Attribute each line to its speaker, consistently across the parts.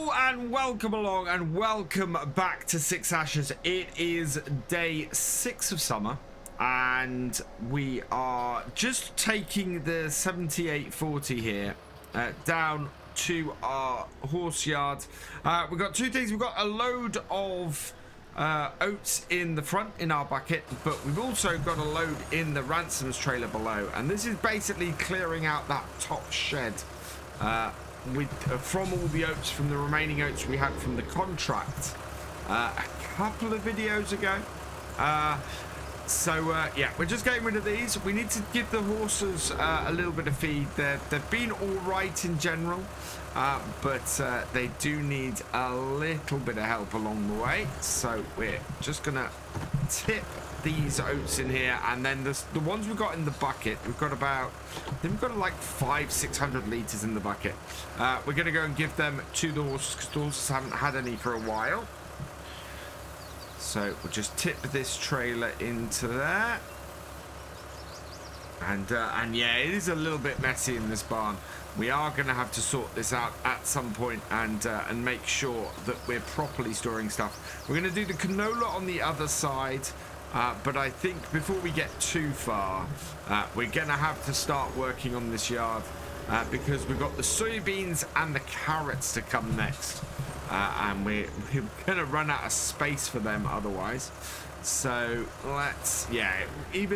Speaker 1: Hello and welcome along and welcome back to Six Ashes. It is day 6 of summer and we are just taking the 7840 here down to our horse yard. We've got two things. We've got a load of oats in the front in our bucket, but we've also got a load in the ransoms trailer below, and this is basically clearing out that top shed from all the oats, from the remaining oats we had from the contract a couple of videos ago. Yeah, we're just getting rid of these. We need to give the horses a little bit of feed. They've been all right in general, but they do need a little bit of help along the way. So we're just gonna tip these oats in here, and then the ones we've got in the bucket, we've got about, I think we've got like 500-600 litres in the bucket. We're gonna go and give them to the horses because the horses haven't had any for a while. So we'll just tip this trailer into there. And yeah, it is a little bit messy in this barn. We are going to have to sort this out at some point and make sure that we're properly storing stuff. We're going to do the canola on the other side, but I think before we get too far, we're going to have to start working on this yard because we've got the soybeans and the carrots to come next. And we're going to run out of space for them otherwise. So let's, yeah, I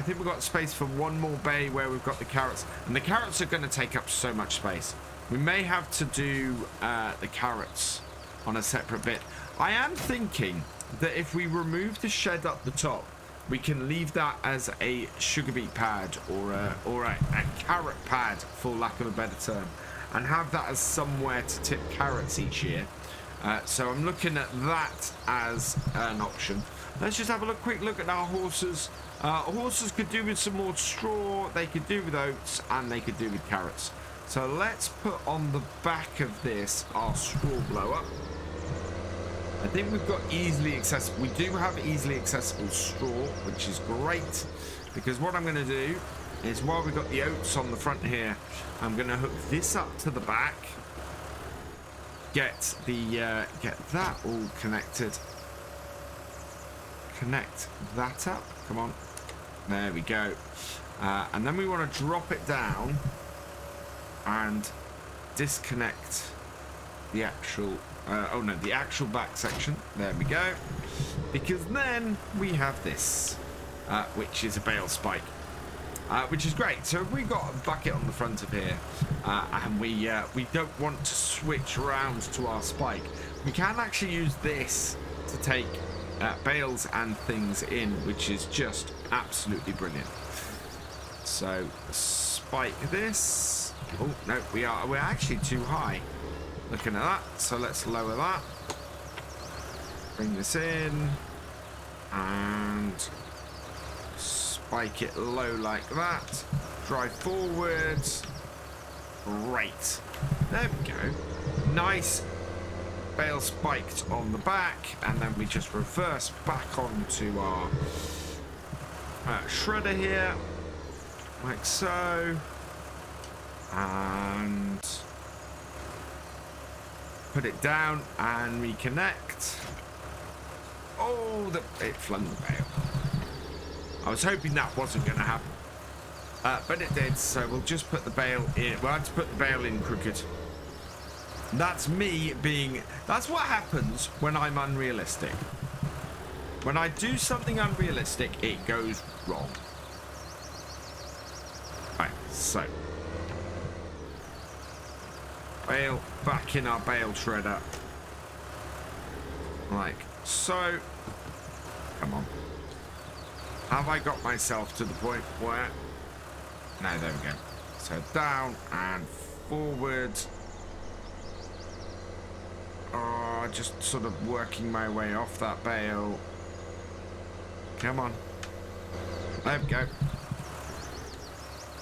Speaker 1: think we've got space for one more bay where we've got the carrots. And the carrots are going to take up so much space. We may have to do the carrots on a separate bit. I am thinking that if we remove the shed up the top, we can leave that as a sugar beet pad or a carrot pad, for lack of a better term, and have that as somewhere to tip carrots each year. So I'm looking at that as an option. Let's just have a quick look at our horses. Horses could do with some more straw, they could do with oats, and they could do with carrots. So let's put on the back of this our straw blower. I think we've got easily accessible. We do have easily accessible straw, which is great, because what I'm going to do is, while we've got the oats on the front here, I'm going to hook this up to the back, get that all connected, connect that up, come on, there we go, and then we want to drop it down and disconnect the actual the actual back section, there we go, because then we have this, which is a bale spike. Which is great. So if we've got a bucket on the front of here and we don't want to switch around to our spike, we can actually use this to take bales and things in, which is just absolutely brilliant. So spike this. Oh no, we're actually too high. Looking at that, so let's lower that. Bring this in and spike it low like that. Drive forwards. Great. There we go. Nice bale spiked on the back, and then we just reverse back onto our shredder here, like so, and put it down and reconnect. Oh, it flung the bale. I was hoping that wasn't going to happen, but it did, so we'll just put the bale in. We'll have to put the bale in crooked. That's me being... That's what happens when I'm unrealistic. When I do something unrealistic, it goes wrong. Right, so. Bale back in our bale shredder. Like so. Come on. Have I got myself to the point where... No, there we go. So down and forward. Just sort of working my way off that bale. Come on. There we go.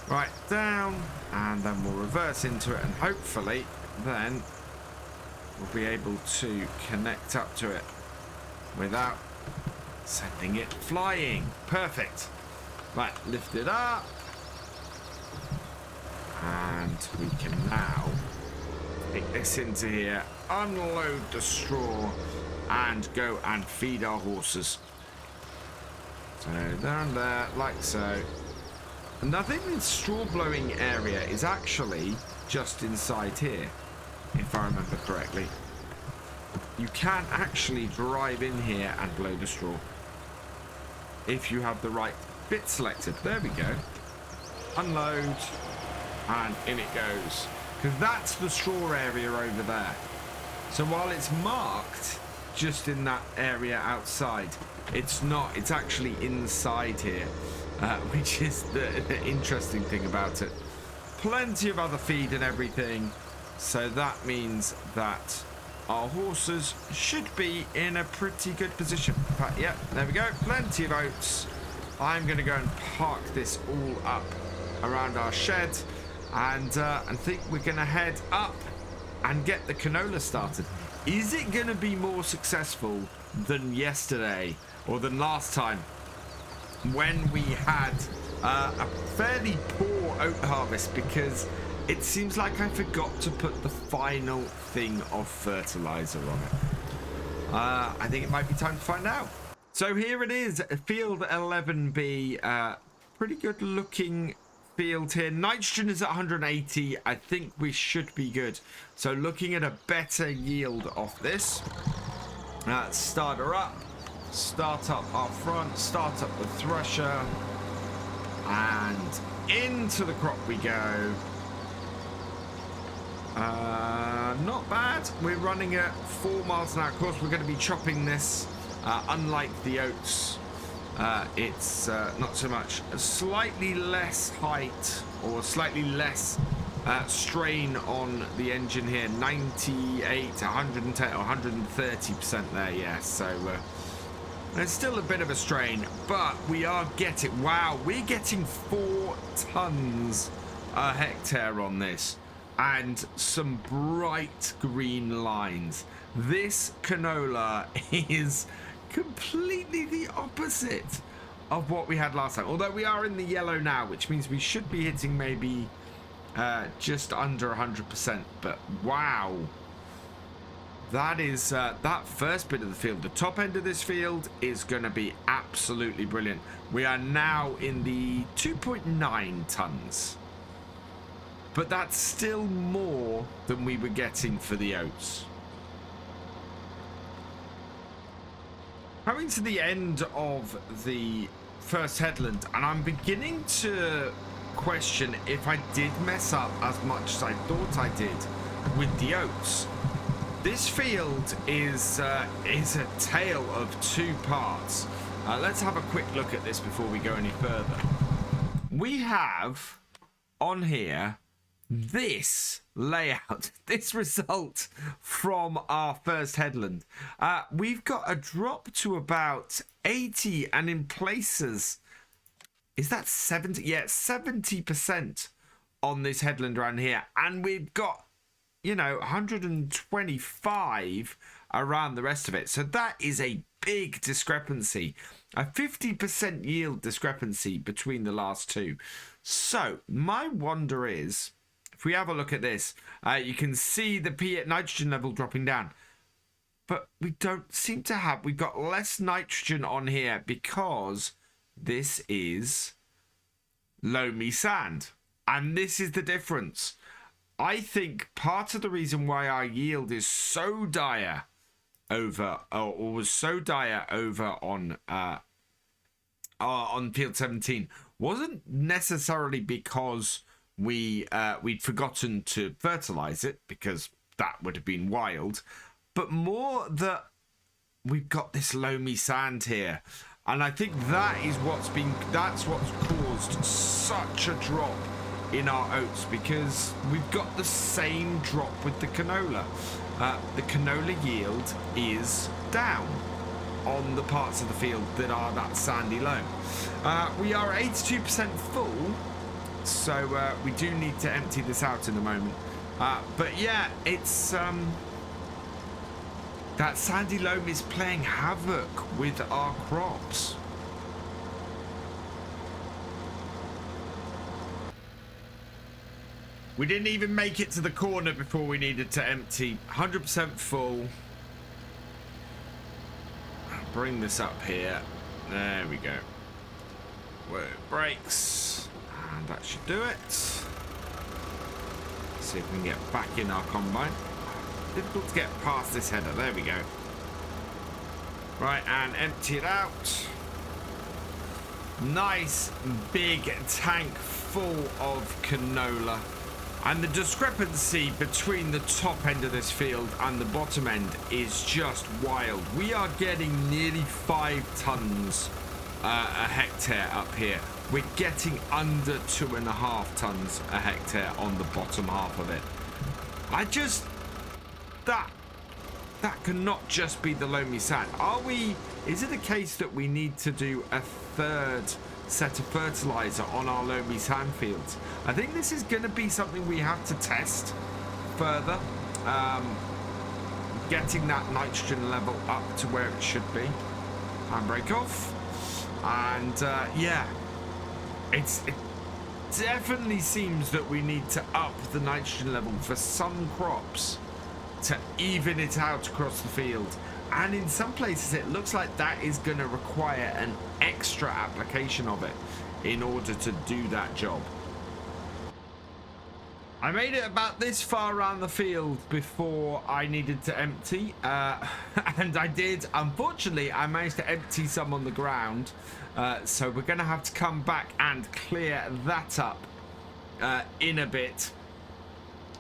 Speaker 1: Right, down. And then we'll reverse into it, and hopefully then we'll be able to connect up to it without sending it flying. Perfect. Right, lift it up, and we can now pick this into here, unload the straw, and go and feed our horses. So there and there, like so. And I think the straw blowing area is actually just inside here, if I remember correctly. You can actually drive in here and blow the straw if you have the right bit selected. There we go. Unload, and in it goes. Because that's the straw area over there. So while it's marked just in that area outside, it's not. It's actually inside here, which is the interesting thing about it. Plenty of other feed and everything. So that means that our horses should be in a pretty good position. But yeah, there we go. Plenty of oats. I'm going to go and park this all up around our shed, and think we're going to head up and get the canola started. Is it going to be more successful than yesterday or than last time when we had a fairly poor oat harvest? Because it seems like I forgot to put the final thing of fertilizer on it. I think it might be time to find out. So here it is, field 11B. Pretty good looking field here. Nitrogen is at 180. I think we should be good. So looking at a better yield off this. Start her up. Start up our front. Start up the thresher. And into the crop we go. Not bad. We're running at 4 miles an hour. Of course, we're going to be chopping this. Unlike the oats, it's not so much. Slightly less height or slightly less strain on the engine here. 98, 110, 130% there, yes. So there's still a bit of a strain, but we are getting, wow, we're getting 4 tons a hectare on this. And some bright green lines. This canola is completely the opposite of what we had last time. Although we are in the yellow now, which means we should be hitting maybe just under 100%. But wow, that is that first bit of the field. The top end of this field is going to be absolutely brilliant. We are now in the 2.9 tons. But that's still more than we were getting for the oats. Coming to the end of the first headland, and I'm beginning to question if I did mess up as much as I thought I did with the oats. This field is a tale of 2 parts. Let's have a quick look at this before we go any further. We have on here this layout, this result from our first headland. We've got a drop to about 80, and in places, is that 70? Yeah, 70% on this headland around here, and we've got, you know, 125 around the rest of it. So that is a big discrepancy, a 50% yield discrepancy between the last two. So my wonder is, if we have a look at this, you can see the nitrogen level dropping down. But we don't seem to have... We've got less nitrogen on here because this is loamy sand. And this is the difference. I think part of the reason why our yield is so dire over... or was so dire over on field 17 wasn't necessarily because we'd forgotten to fertilize it, because that would have been wild, but more that we've got this loamy sand here, and I think that's what's caused such a drop in our oats, because we've got the same drop with the canola. The canola yield is down on the parts of the field that are that sandy loam. We are 82% full. So we do need to empty this out in a moment. But yeah, it's that sandy loam is playing havoc with our crops. We didn't even make it to the corner before we needed to empty. 100% full. I'll bring this up here. There we go. Where it breaks. And that should do it. See if we can get back in our combine. Difficult to get past this header. There we go. Right, and empty it out. Nice big tank full of canola. And the discrepancy between the top end of this field and the bottom end is just wild. We are getting nearly 5 tons a hectare up here. We're getting under 2.5 tons a hectare on the bottom half of it. That cannot just be the loamy sand. Is it a case that we need to do a third set of fertilizer on our loamy sand fields? I think this is going to be something we have to test further. Getting that nitrogen level up to where it should be. Handbrake off. And yeah, it definitely seems that we need to up the nitrogen level for some crops to even it out across the field. And in some places it looks like that is going to require an extra application of it in order to do that job. I made it about this far around the field before I needed to empty, and I did. Unfortunately, I managed to empty some on the ground, so we're going to have to come back and clear that up in a bit.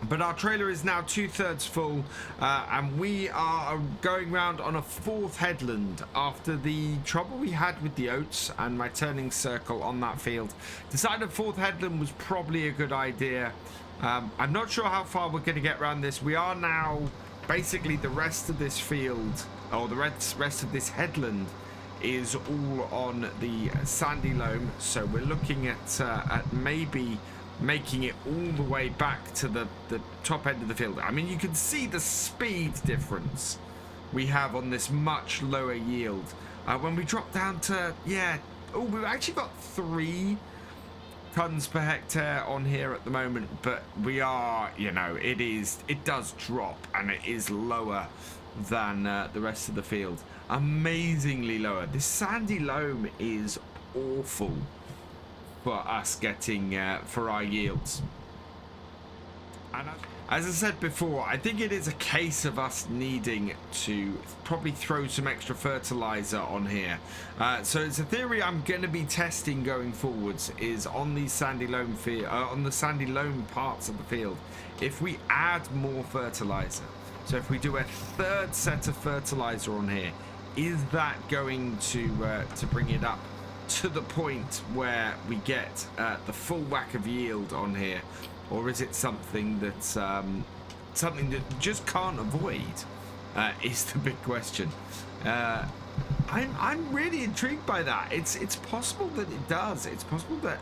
Speaker 1: But our trailer is now 2/3 full, and we are going round on a 4th headland after the trouble we had with the oats and my turning circle on that field. Decided 4th headland was probably a good idea. I'm not sure how far we're going to get around this. We are now basically the rest of this field, or the rest of this headland, is all on the sandy loam. So we're looking at maybe making it all the way back to the top end of the field. I mean, you can see the speed difference we have on this much lower yield. When we drop down to, we've actually got 3 tons per hectare on here at the moment, but we are, it does drop, and it is lower than the rest of the field. Amazingly lower. This sandy loam is awful for us getting for our yields. And as I said before, I think it is a case of us needing to probably throw some extra fertilizer on here. So it's a theory I'm going to be testing going forwards, is on these sandy loam on the sandy loam parts of the field. If we add more fertilizer, so if we do a 3rd set of fertilizer on here, is that going to bring it up to the point where we get the full whack of yield on here? Or is it something that just can't avoid? Is the big question. I'm really intrigued by that. It's possible that it does. It's possible that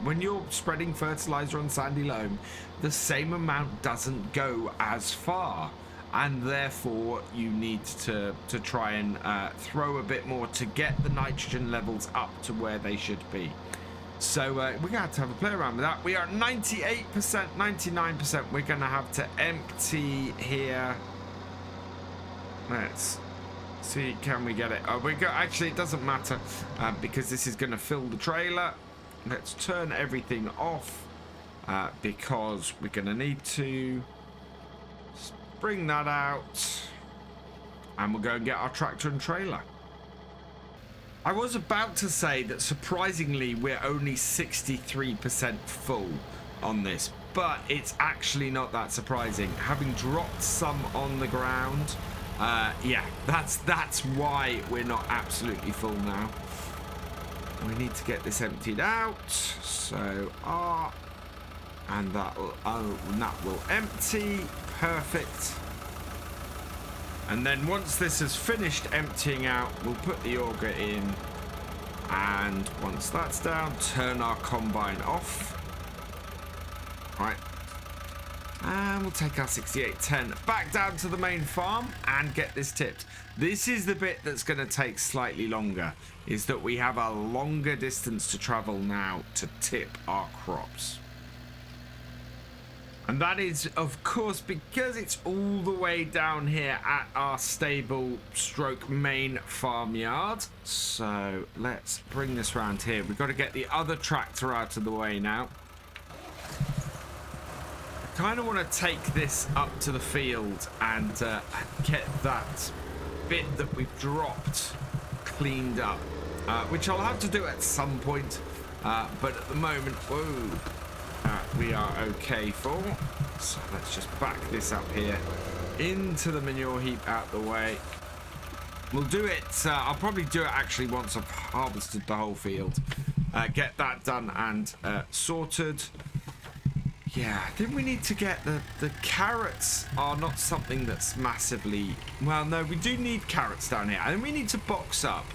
Speaker 1: when you're spreading fertilizer on sandy loam, the same amount doesn't go as far, and therefore you need to try and throw a bit more to get the nitrogen levels up to where they should be. So we're going to have a play around with that. We are at 98%, 99%. We're going to have to empty here. Let's see, can we get it? Actually, it doesn't matter because this is going to fill the trailer. Let's turn everything off because we're going to need to bring that out, and we'll go and get our tractor and trailer. I was about to say that surprisingly we're only 63% full on this, but it's actually not that surprising. Having dropped some on the ground, that's why we're not absolutely full now. We need to get this emptied out, so and that will empty. Perfect. And then once this has finished emptying out, we'll put the auger in, and once that's down, turn our combine off. Right, and we'll take our 6810 back down to the main farm and get this tipped. This is the bit that's going to take slightly longer, is that we have a longer distance to travel now to tip our crops. And that is, of course, because it's all the way down here at our stable stroke main farmyard. So let's bring this around here. We've got to get the other tractor out of the way now. I kind of want to take this up to the field and get that bit that we've dropped cleaned up, which I'll have to do at some point. But at the moment, whoa. We are okay for. So let's just back this up here into the manure heap out the way. We'll do it. I'll probably do it actually once I've harvested the whole field. Get that done and sorted. Yeah, I think we need to get the carrots are not something that's massively... Well, no, we do need carrots down here. And we need to box up.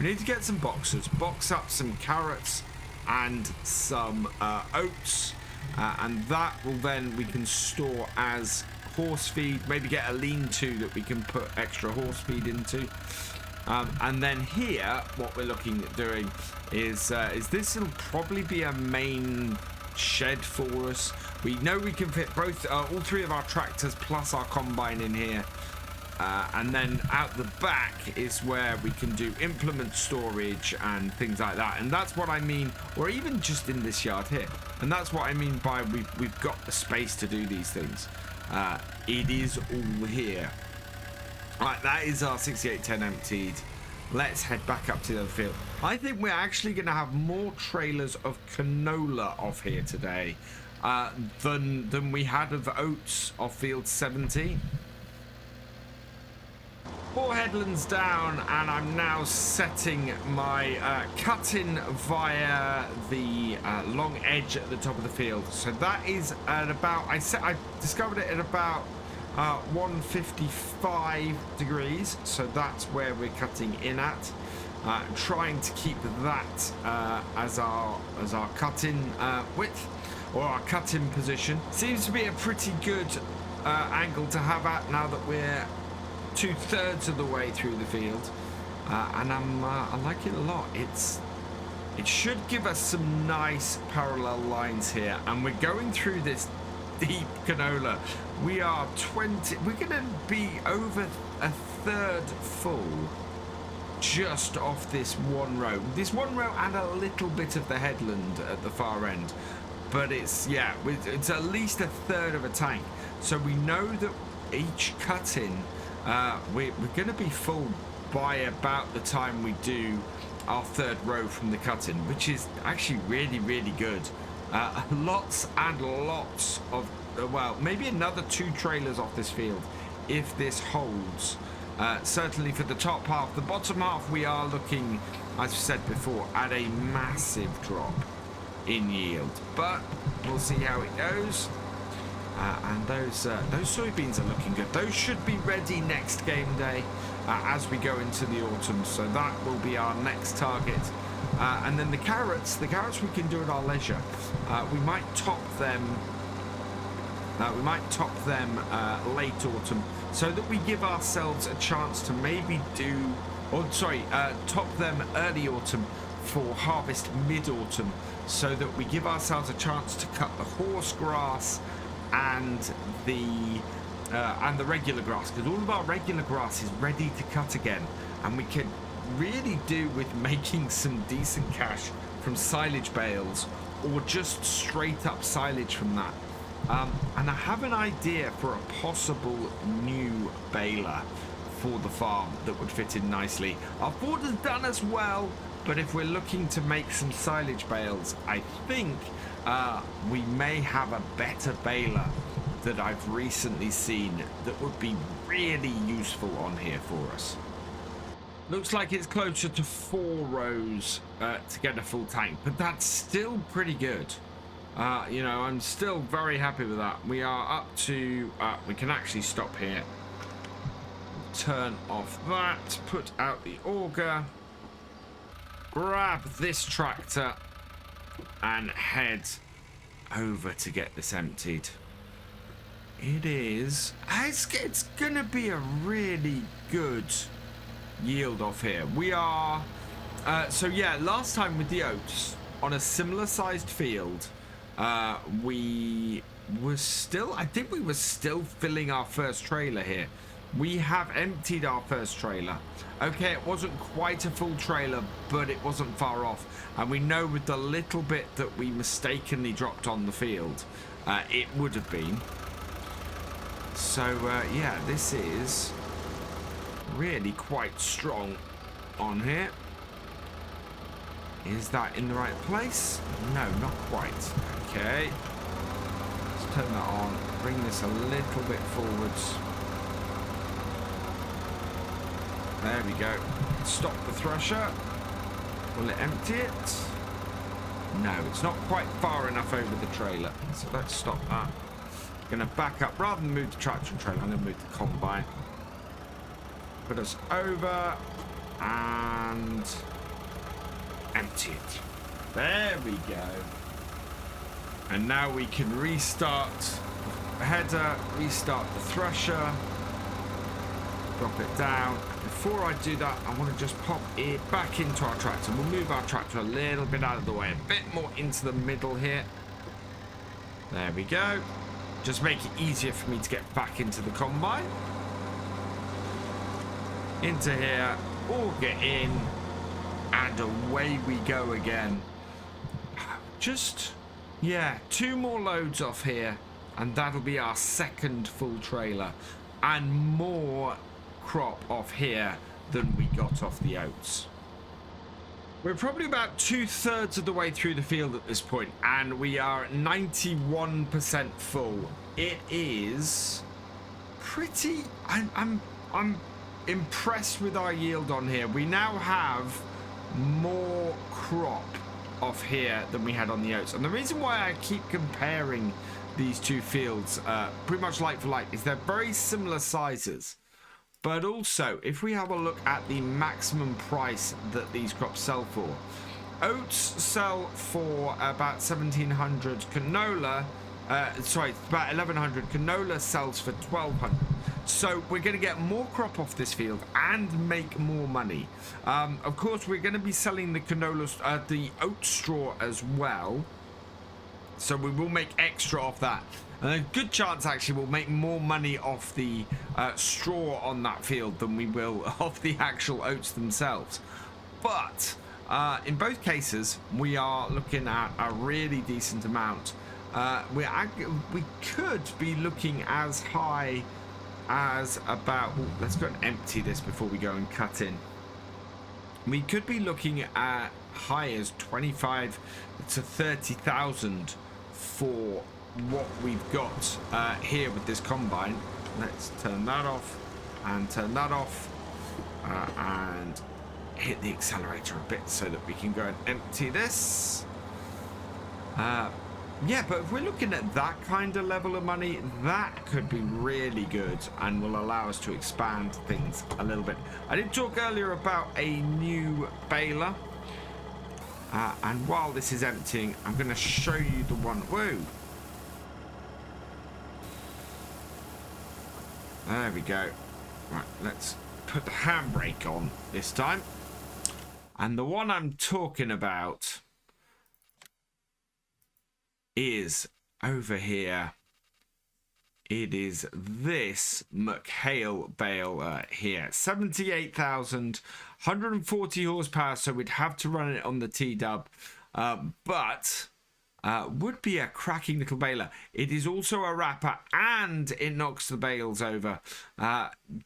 Speaker 1: We need to get some boxes. Box up some carrots and some oats, and that will then we can store as horse feed. Maybe get a lean-to that we can put extra horse feed into. And then here, what we're looking at doing is this will probably be a main shed for us. We know we can fit both all three of our tractors plus our combine in here. And then out the back is where we can do implement storage and things like that. And that's what I mean, or even just in this yard here. And that's what I mean by we've got the space to do these things. It is all here. Right, that is our 6810 emptied. Let's head back up to the other field. I think we're actually going to have more trailers of canola off here today than we had of oats off field 17. 4 headlands down, and I'm now setting my cut-in via the long edge at the top of the field. So that is at about, I discovered it at about 155 degrees. So that's where we're cutting in at. Trying to keep that as our cut-in width, or our cut-in position. Seems to be a pretty good angle to have at now that we're 2/3 of the way through the field, and I like it a lot. It should give us some nice parallel lines here, and we're going through this deep canola. We are 20. We're going to be over a third full just off this one row. This one row and a little bit of the headland at the far end, but it's at least a third of a tank. So we know that each cut-in. We're going to be full by about the time we do our third row from the cut-in, which is actually really, really good. Lots and lots of, well, maybe another 2 trailers off this field if this holds. Certainly for the top half. The bottom half, we are looking, as I said before, at a massive drop in yield. But we'll see how it goes. And those soybeans are looking good. Those should be ready next game day as we go into the autumn. So that will be our next target. And then the carrots we can do at our leisure. We might top them. Late autumn, so that we give ourselves a chance to maybe top them early autumn for harvest mid-autumn, so that we give ourselves a chance to cut the horse grass and the regular grass, because all of our regular grass is ready to cut again, and we can really do with making some decent cash from silage bales or just straight up silage from that. And I have an idea for a possible new baler for the farm that would fit in nicely. Our border's done as well, but if we're looking to make some silage bales, I think we may have a better baler that I've recently seen that would be really useful on here for us. Looks like it's closer to 4 rows to get a full tank, but that's still pretty good. I'm still very happy with that. We are up to, we can actually stop here. Turn off that, put out the auger, grab this tractor and head over to get this emptied. It's gonna be a really good yield off here. We are, last time with the oats on a similar sized field, we I think we were still filling our first trailer here. We have emptied our first trailer. Okay, it wasn't quite a full trailer, but it wasn't far off. And we know with the little bit that we mistakenly dropped on the field, it would have been. So, yeah, this is really quite strong on here. Is that in the right place? No, not quite. Okay. Let's turn that on. Bring this a little bit forwards. There we go. Stop the thresher. Will it empty it? No, it's not quite far enough over the trailer. So let's stop that. I'm going to back up. Rather than move the tractor and trailer, I'm going to move the combine. Put us over and empty it. There we go. And now we can restart the header, restart the thresher, drop it down. Before I do that, I want to just pop it back into our tractor. We'll move our tractor a little bit out of the way, a bit more into the middle here. There we go. Just make it easier for me to get back into the combine. Into here, all get in, and away we go again. Just, yeah, 2 more loads off here, and that'll be our second full trailer, and more crop off here than we got off the oats. We're probably about 2/3 of the way through the field at this point, and we are 91% full. It is pretty. I'm impressed with our yield on here. We now have more crop off here than we had on the oats, and the reason why I keep comparing these two fields pretty much like for like is they're very similar sizes. But also, if we have a look at the maximum price that these crops sell for, oats sell for about 1,700. Canola, sorry, about 1,100. Canola sells for 1,200. So we're going to get more crop off this field and make more money. Of course, we're going to be selling the canola, the oat straw as well. So we will make extra off that. And a good chance, actually, we'll make more money off the straw on that field than we will off the actual oats themselves. But in both cases, we are looking at a really decent amount. We could be looking as high as about... Ooh, let's go and empty this before we go and cut in. We could be looking at high as 25 to 30,000 for what we've got here with this combine. Let's turn that off and turn that off and hit the accelerator a bit so that we can go and empty this. Yeah, but if we're looking at that kind of level of money, that could be really good and will allow us to expand things a little bit. I did talk earlier about a new baler, and while this is emptying, I'm going to show you the one. Whoa! There we go. Right, let's put the handbrake on this time. And the one I'm talking about is over here. It is this McHale Baler here. 78,000, 140 horsepower, so we'd have to run it on the T-dub. But would be a cracking little baler. It is also a wrapper and it knocks the bales over.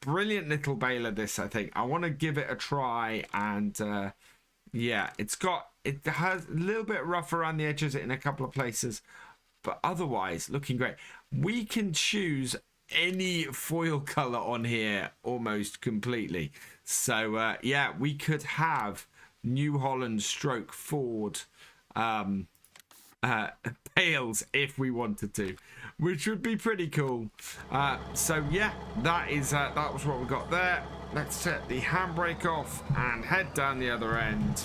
Speaker 1: Brilliant little baler this, I think. I want to give it a try, and yeah, it has a little bit rough around the edges in a couple of places, but otherwise looking great. We can choose any foil color on here almost completely. So yeah, we could have New Holland stroke Ford bales if we wanted to, which would be pretty cool. So yeah, that was what we got there. Let's set the handbrake off and head down the other end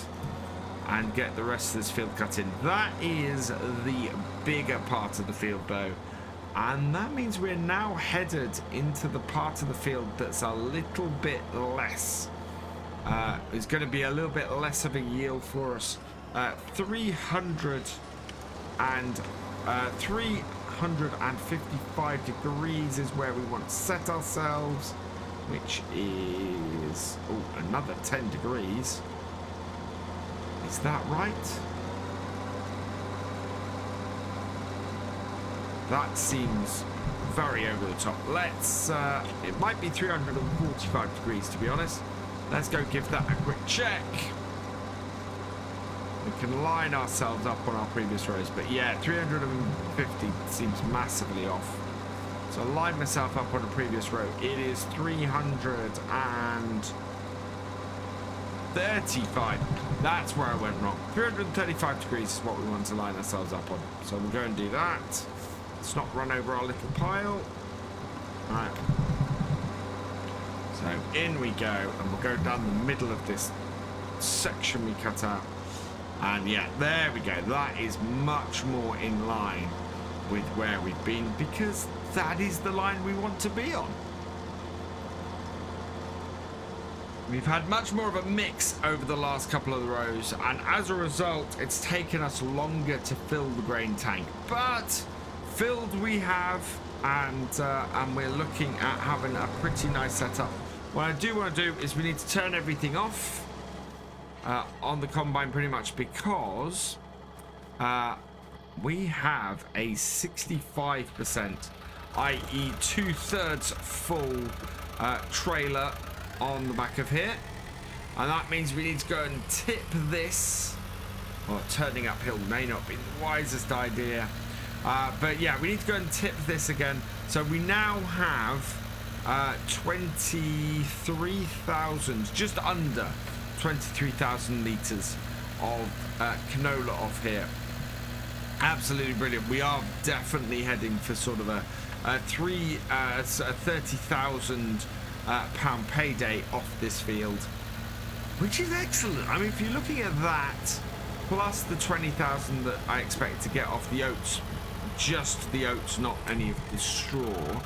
Speaker 1: and get the rest of this field cut in. That is the bigger part of the field though, and that means we're now headed into the part of the field that's a little bit less. It's going to be a little bit less of a yield for us. 300 155 degrees is where we want to set ourselves, which is another 10 degrees. Is that right? That seems very over the top. Let's, it might be 345 degrees to be honest. Let's go give that a quick check. We can line ourselves up on our previous rows, but yeah, 350 seems massively off. So I'll line myself up on a previous row. It is 335. That's where I went wrong. 335 degrees is what we want to line ourselves up on. So we'll go and do that. Let's not run over our little pile. All right. So in we go, and we'll go down the middle of this section we cut out. And yeah, there we go. That is much more in line with where we've been, because that is the line we want to be on. We've had much more of a mix over the last couple of rows, and as a result, it's taken us longer to fill the grain tank. But filled we have, and we're looking at having a pretty nice setup. What I do want to do is we need to turn everything off on the combine pretty much, because we have a 65%, i.e. 2/3 full trailer on the back of here, and that means we need to go and tip this. Well, turning uphill may not be the wisest idea, but yeah, we need to go and tip this again. So we now have 23,000, just under 23,000 litres of canola off here. Absolutely brilliant. We are definitely heading for sort of a 30,000 pound payday off this field, which is excellent. I mean, if you're looking at that plus the 20,000 that I expect to get off the oats, just the oats, not any of the straw,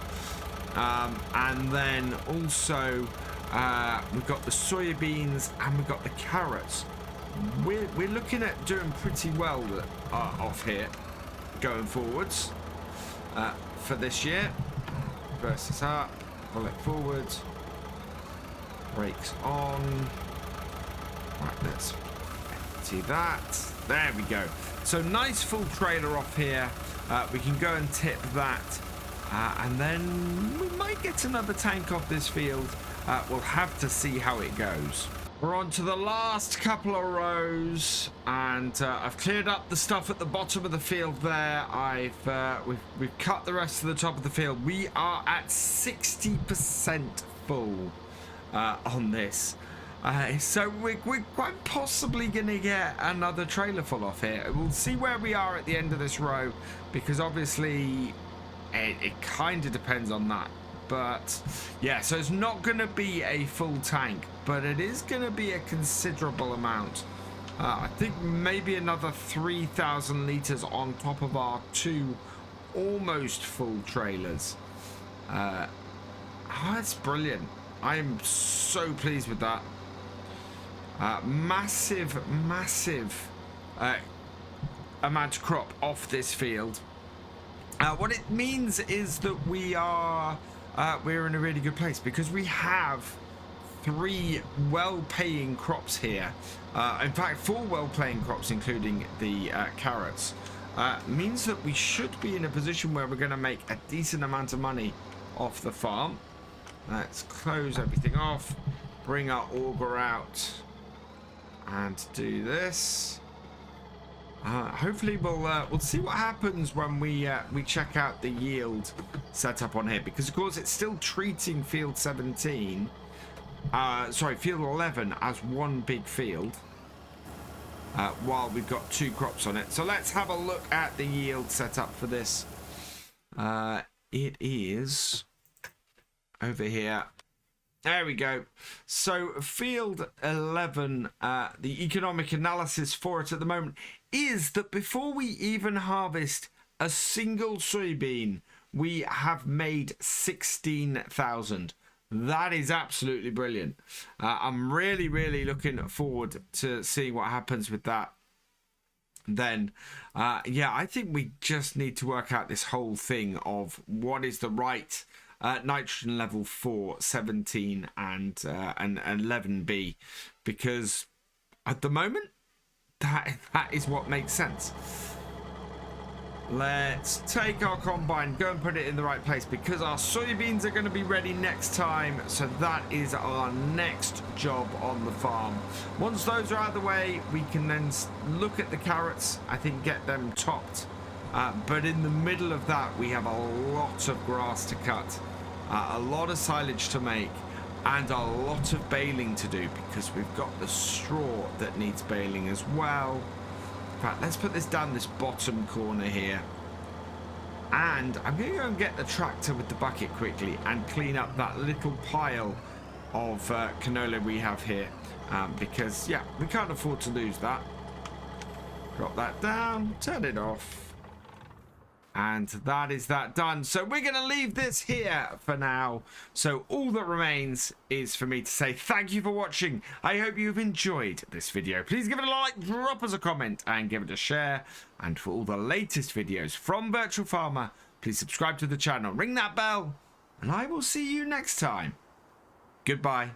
Speaker 1: and then also we've got the soybeans and we've got the carrots. We're looking at doing pretty well off here going forwards for this year. Burst this up, pull it forwards, brakes on. Right, let's empty that. There we go. So nice full trailer off here. We can go and tip that, and then we might get another tank off this field. We'll have to see how it goes. We're on to the last couple of rows, and I've cleared up the stuff at the bottom of the field there. We've cut the rest of the top of the field. We are at 60% full on this. So we're quite possibly going to get another trailer full off here. We'll see where we are at the end of this row, because obviously it kind of depends on that. But yeah, so it's not going to be a full tank, but it is going to be a considerable amount. I think maybe another 3,000 litres on top of our two almost full trailers. That's brilliant. I am so pleased with that. Massive amount of crop off this field. What it means is that we're in a really good place, because we have 3 well-paying crops here. In fact, 4 well-paying crops, including the carrots. Means that we should be in a position where we're going to make a decent amount of money off the farm. Let's close everything off, bring our auger out, and do this. Hopefully we'll see what happens when we check out the yield setup on here, because of course it's still treating field 17, field 11 as one big field, while we've got 2 crops on it. So let's have a look at the yield setup for this. It is over here. There we go. So field 11, the economic analysis for it at the moment is that before we even harvest a single soybean, we have made 16,000. That is absolutely brilliant. I'm really looking forward to seeing what happens with that. then yeah, I think we just need to work out this whole thing of what is the right nitrogen level for 17 and 11B, because at the moment that is what makes sense. Let's take our combine, go and put it in the right place, because our soybeans are going to be ready next time. So that is our next job on the farm. Once those are out of the way, we can then look at the carrots, I think get them topped. But in the middle of that, we have a lot of grass to cut, a lot of silage to make, and a lot of baling to do, because we've got the straw that needs baling as well. In fact, let's put this down this bottom corner here. And I'm going to go and get the tractor with the bucket quickly and clean up that little pile of canola we have here. Because, yeah, we can't afford to lose that. Drop that down, turn it off. And that is that done. So we're going to leave this here for now. So all that remains is for me to say thank you for watching. I hope you've enjoyed this video. Please give it a like, drop us a comment, and give it a share. And for all the latest videos from Virtual Farmer, please subscribe to the channel, ring that bell, and I will see you next time. Goodbye.